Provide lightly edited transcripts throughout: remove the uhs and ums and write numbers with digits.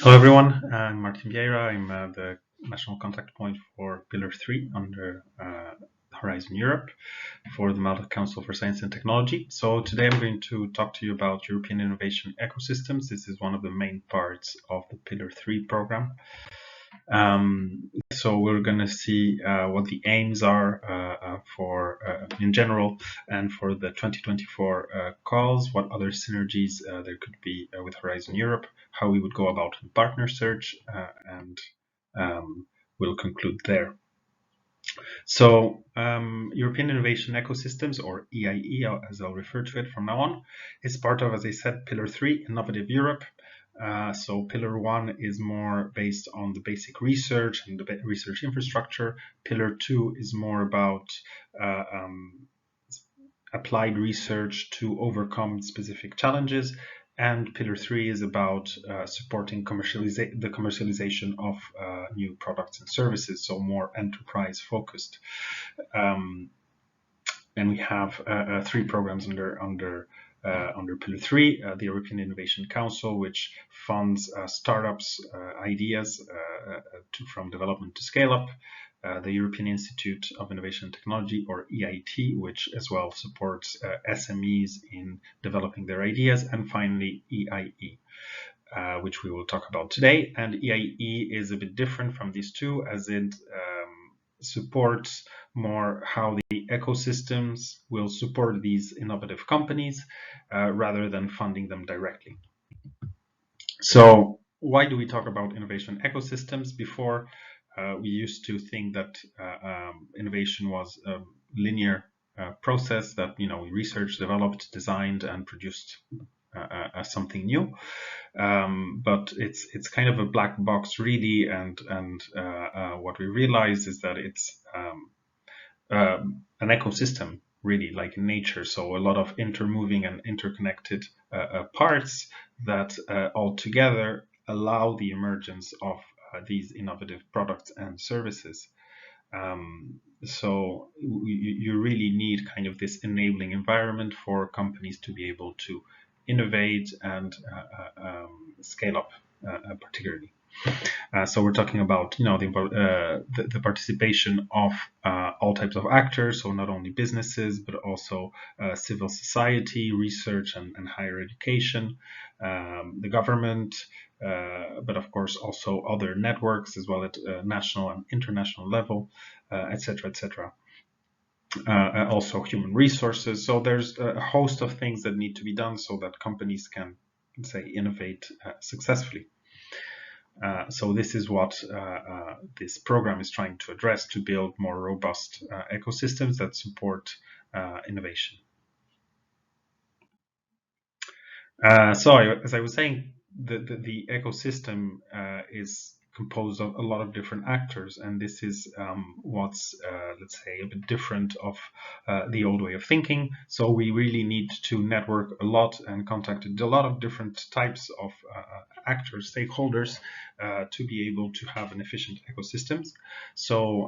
Hello everyone, I'm Martin Vieira. I'm the national contact point for Pillar 3 under Horizon Europe for the Malta Council for Science and Technology. So today I'm going to talk to you about European Innovation Ecosystems. This is one of the main parts of the Pillar 3 program. So we're going to see what the aims are for in general and for the 2024 calls, what other synergies there could be with Horizon Europe, how we would go about partner search, and we'll conclude there. So European Innovation Ecosystems, or EIE as I'll refer to it from now on, is part of, as I said, Pillar 3, Innovative Europe. So Pillar 1 is more based on the basic research and the research infrastructure. Pillar 2 is more about applied research to overcome specific challenges. And Pillar 3 is about supporting the commercialization of new products and services, so more enterprise focused. And we have 3 programs under Pillar 3, the European Innovation Council, which funds startups' ideas from development to scale up. The European Institute of Innovation and Technology, or EIT, which as well supports SMEs in developing their ideas. And finally, EIE, which we will talk about today. And EIE is a bit different from these two, as it supports more how the ecosystems will support these innovative companies rather than funding them directly. So why do we talk about innovation ecosystems? Before, we used to think that innovation was a linear process that we researched, developed, designed, and produced something new, but it's kind of a black box really, and what we realize is that it's an ecosystem really, like in nature, so a lot of intermoving and interconnected parts that all together allow the emergence of these innovative products and services. So you really need kind of this enabling environment for companies to be able to innovate and scale up, particularly. So we're talking about the participation of all types of actors, so not only businesses but also civil society, research and higher education, the government, but of course also other networks as well at national and international level, etc., etc. Also human resources. So there's a host of things that need to be done so that companies can, say, innovate successfully. So this is what this program is trying to address, to build more robust ecosystems that support innovation. So as I was saying, the ecosystem is composed of a lot of different actors, and this is what's let's say a bit different of the old way of thinking. So we really need to network a lot and contacted a lot of different types of actors, stakeholders, to be able to have an efficient ecosystems. So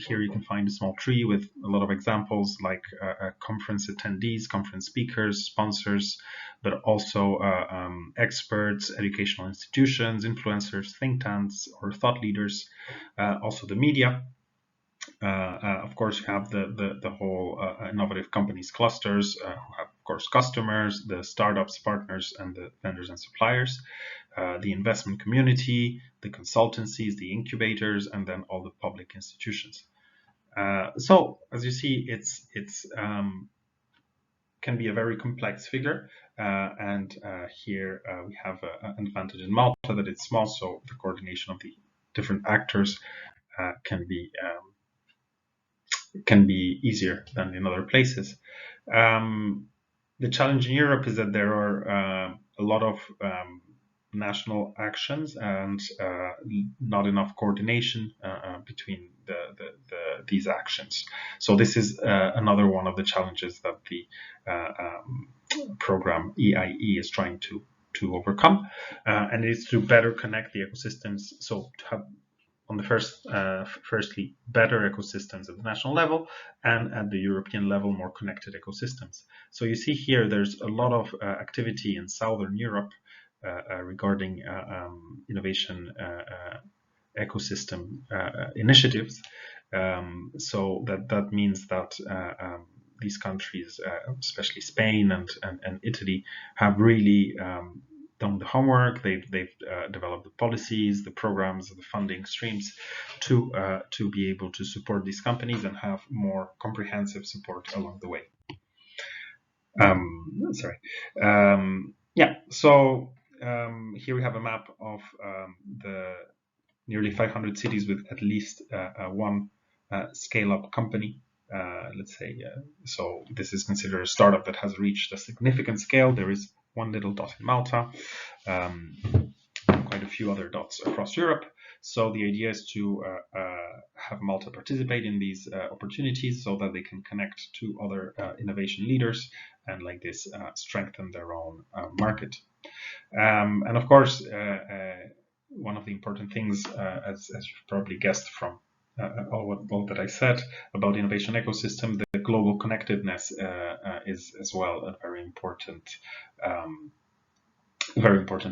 here you can find a small tree with a lot of examples, like conference attendees, conference speakers, sponsors, but also experts, educational institutions, influencers, think tanks, or thought leaders, also the media. Of course, you have the whole innovative companies clusters, who have, of course, customers, the startups, partners, and the vendors and suppliers, the investment community, the consultancies, the incubators, and then all the public institutions. So, as you see, it's can be a very complex figure, and here we have an advantage in Malta that it's small, so the coordination of the different actors can be easier than in other places. The challenge in Europe is that there are a lot of national actions and not enough coordination between these actions. So this is another one of the challenges that the program EIE is trying to overcome, and it is to better connect the ecosystems. So to have, on the firstly, better ecosystems at the national level, and at the European level, more connected ecosystems. So you see here, there's a lot of activity in Southern Europe, regarding innovation ecosystem initiatives. So that means that these countries, especially Spain and Italy, have really done the homework. They've developed the policies, the programs, the funding streams to be able to support these companies and have more comprehensive support along the way. Yeah. So here we have a map of the nearly 500 cities with at least one scale-up company. Let's say, so this is considered a startup that has reached a significant scale. There is one little dot in Malta, quite a few other dots across Europe. So the idea is to have Malta participate in these opportunities so that they can connect to other innovation leaders and like this strengthen their own market. And of course, one of the important things, as you've probably guessed from all that I said about innovation ecosystem, the global connectedness is as well a very important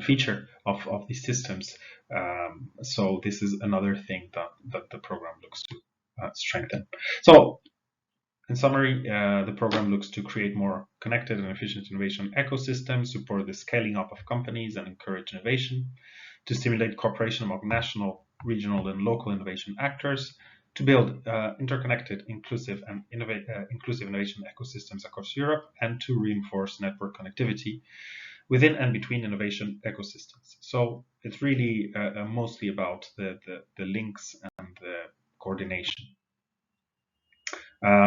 feature of these systems. So this is another thing that the program looks to strengthen. So in summary, the program looks to create more connected and efficient innovation ecosystems, support the scaling up of companies and encourage innovation, to stimulate cooperation among national, regional, and local innovation actors, to build interconnected, inclusive innovation ecosystems across Europe, and to reinforce network connectivity within and between innovation ecosystems. So it's really mostly about the links and the coordination.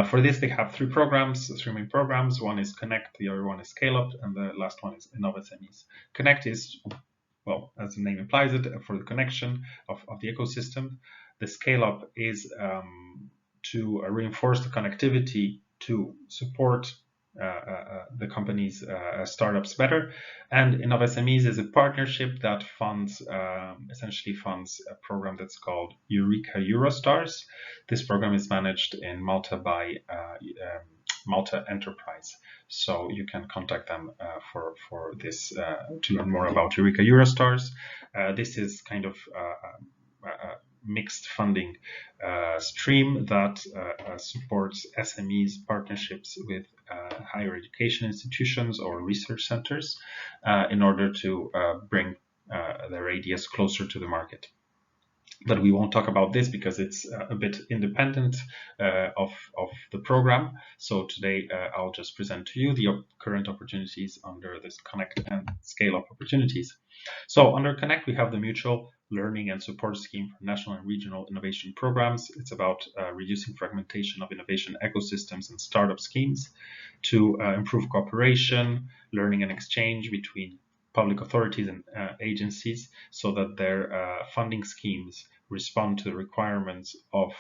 For this, they have three main programs. One is Connect, the other one is Scale Up, and the last one is Innovation. Connect is, well, as the name implies it, for the connection of the ecosystem. The Scale Up is to reinforce the connectivity to support the company's startups better. And InnovSMEs is a partnership that essentially funds a program that's called Eureka Eurostars. This program is managed in Malta by Malta Enterprise. So you can contact them for this to learn more about Eureka Eurostars. This is kind of mixed funding stream that supports SMEs partnerships with higher education institutions or research centers in order to bring their ideas closer to the market. But we won't talk about this because it's a bit independent of the program. So today I'll just present to you the current opportunities under this Connect and Scale Up opportunities. So under Connect, we have the Mutual Learning and Support Scheme for national and regional innovation programs. It's about reducing fragmentation of innovation ecosystems and startup schemes to improve cooperation, learning and exchange between public authorities and agencies so that their funding schemes respond to the requirements of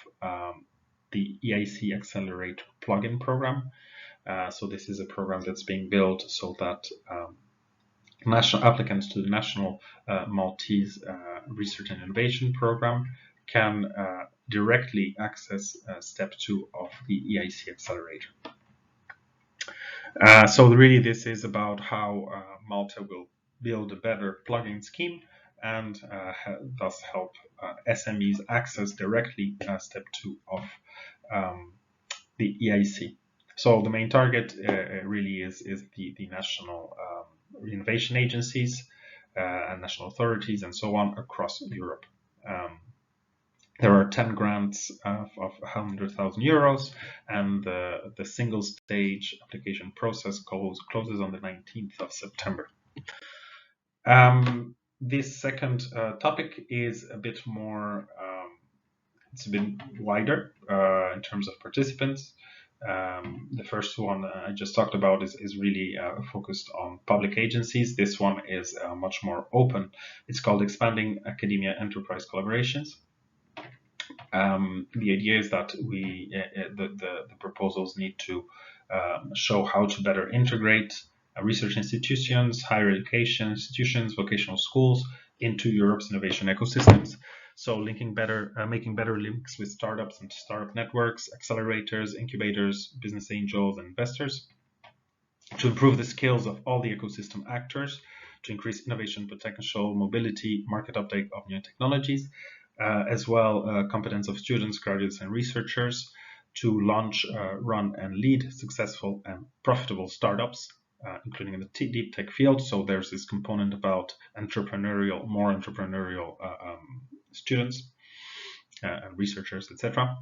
the EIC Accelerator plugin program. So this is a program that's being built so that national applicants to the National Maltese Research and Innovation Program can directly access step 2 of the EIC Accelerator. So really this is about how Malta will build a better plugin scheme and thus help SMEs access directly step 2 of the EIC. So the main target really is the national innovation agencies and national authorities and so on across Europe. There are 10 grants of 100,000 euros, and the single stage application process closes on the 19th of September. This second topic is a bit more, it's a bit wider in terms of participants. The first one I just talked about is really focused on public agencies. This one is much more open. It's called Expanding Academia Enterprise Collaborations. The idea is that the proposals need to show how to better integrate research institutions, higher education institutions, vocational schools into Europe's innovation ecosystems. So making better links with startups and startup networks, accelerators, incubators, business angels, and investors to improve the skills of all the ecosystem actors to increase innovation potential, mobility, market uptake of new technologies, as well competence of students, graduates, and researchers to launch, run, and lead successful and profitable startups, including in the deep tech field. So there's this component about more entrepreneurial students and researchers, etc.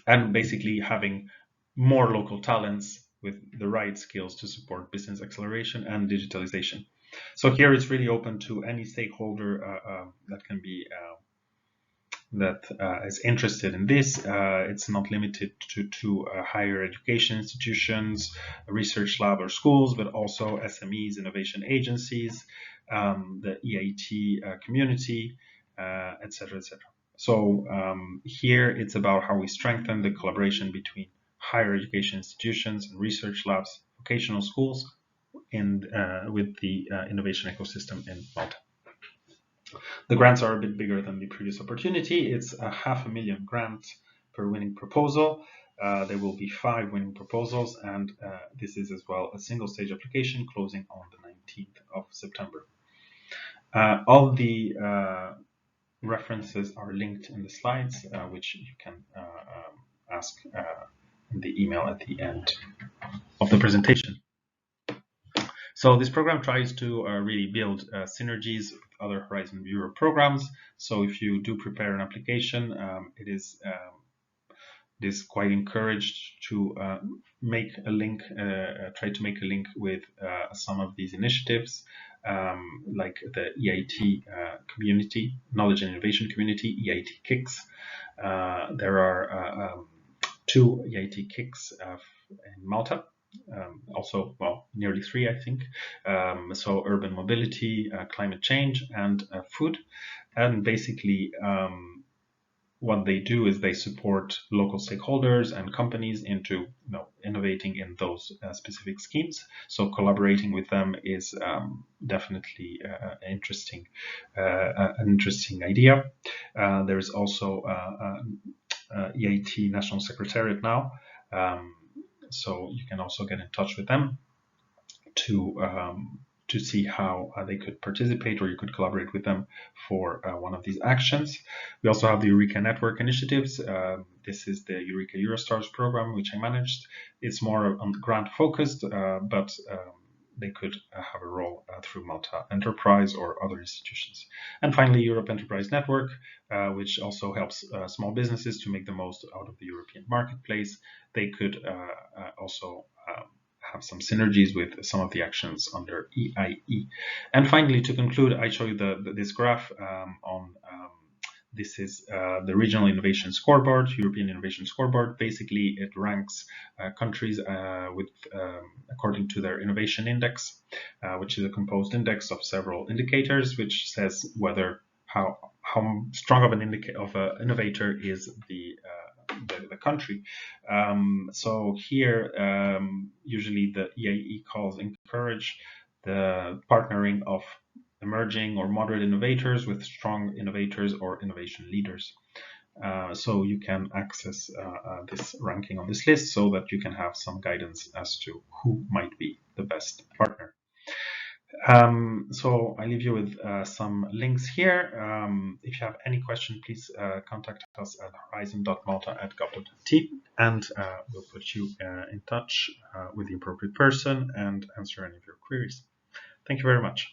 And basically having more local talents with the right skills to support business acceleration and digitalization. So here it's really open to any stakeholder that can be is interested in this. It's not limited to higher education institutions, research lab or schools, but also SMEs, innovation agencies, the EIT community, etc., etc. So here it's about how we strengthen the collaboration between higher education institutions and research labs, vocational schools, and with the innovation ecosystem in Malta. The grants are a bit bigger than the previous opportunity. It's a $500,000 grant per winning proposal. There will be 5 winning proposals, and this is as well a single stage application closing on the 19th of September. All the references are linked in the slides, which you can ask in the email at the end of the presentation. So this program tries to really build synergies with other Horizon Europe programs. So if you do prepare an application, it is quite encouraged to make a link, try to make a link with some of these initiatives, like the EIT community, Knowledge and Innovation Community, EIT Kicks. There are 2 EIT Kicks in Malta. Also, well, nearly 3, I think. So urban mobility, climate change, and food. And basically, what they do is they support local stakeholders and companies into innovating in those specific schemes. So collaborating with them is definitely an interesting idea. There's also EIT National Secretariat now. So you can also get in touch with them to see how they could participate, or you could collaborate with them for one of these actions. We also have the Eureka Network initiatives. This is the Eureka Eurostars program, which I managed. It's more on grant focused, but they could have a role through Malta Enterprise or other institutions. And finally, Europe Enterprise Network, which also helps small businesses to make the most out of the European marketplace. They could also have some synergies with some of the actions under EIE. And finally, to conclude, I show you this graph on this is the Regional Innovation Scoreboard, European Innovation Scoreboard. Basically, it ranks countries with according to their innovation index, which is a composed index of several indicators, which says whether how strong of an innovator is the country. So here, usually the EIE calls encourage the partnering of emerging or moderate innovators with strong innovators or innovation leaders. So you can access this ranking on this list so that you can have some guidance as to who might be the best partner. So I leave you with some links here. If you have any question, please contact us at horizon.malta@gov.t, and we'll put you in touch with the appropriate person and answer any of your queries. Thank you very much.